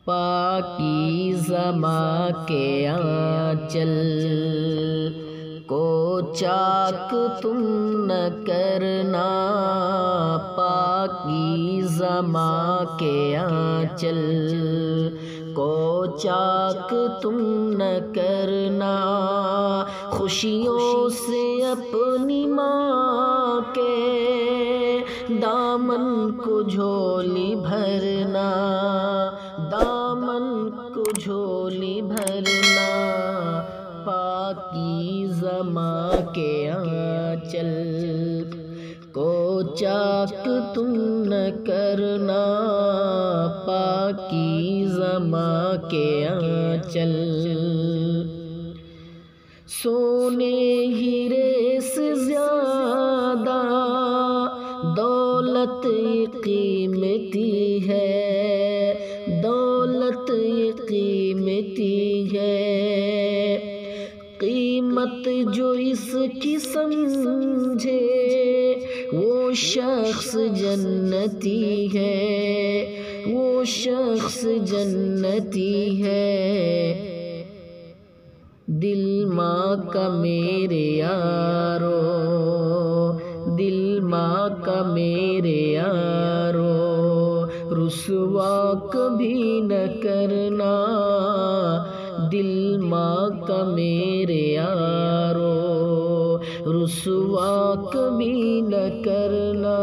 پاکیزہ ماں کے آنچل کو چاک تم نہ کرنا، پاکیزہ ماں کے آنچل کو چاک تم نہ کرنا، خوشیوں سے اپنی ماں کے دامن کو جھولی بھرنا، دامن کو جھولی بھرنا، پاکیزہ ماں کے آنچل کو چاک تم نہ کرنا، پاکیزہ ماں کے آنچل سونے ہیرے سے زیادہ دولت یہ قیمتی ہے، دولت یہ قیمتی ہے، قیمت جو اس کی سمجھے وہ شخص جنتی ہے، وہ شخص جنتی ہے، دل ماں کا میرے یارو، دل ماں کا میرے یارو، رسوا کبھی نہ کرنا، دل ماں کا میرے یارو، رسوا کبھی نہ کرنا،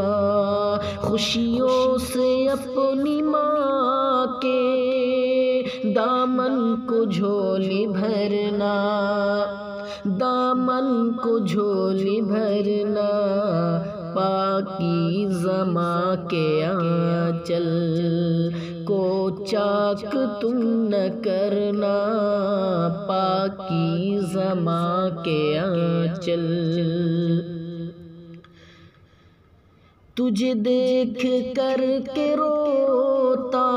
خوشیوں سے اپنی ماں کے دامن کو جھولی بھرنا، دامن کو جھولی بھرنا، پاکیزہ ماں کے آنچل کو چاک تم نہ کرنا، پاکیزہ ماں کے آنچل تجھے دیکھ کر کے روتا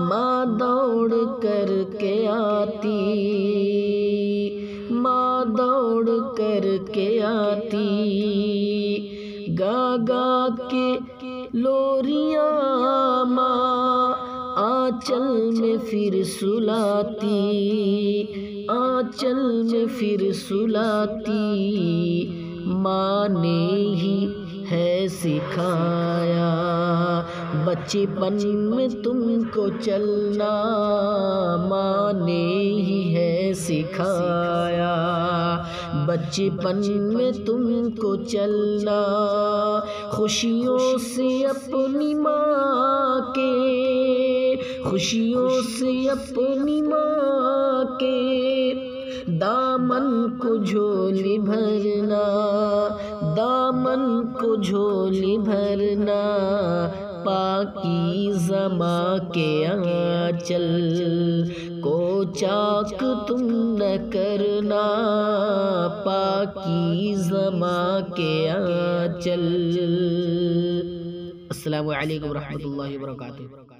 ماں دوڑ کر کے آتی، ماں دوڑ کر کے آتی، گا گا کے لوریاں ماں آنچل میں پھر سلاتی، آنچل میں پھر سلاتی، ماں نے ہی ہے سکھایا بچپن میں تم کو چلنا، ماں نے ہی ہے سکھایا بچپن میں تم کو چلنا، خوشیوں سے اپنی ماں کے، خوشیوں سے اپنی ماں کے دامن کو جھولی بھرنا، دامن کو جھولی بھرنا، پاکیزہ ماں کے آنچل کو چاک تم نہ کرنا، پاکیزہ ماں کے آنچل۔ السلام علیکم ورحمۃ اللہ وبرکاتہ۔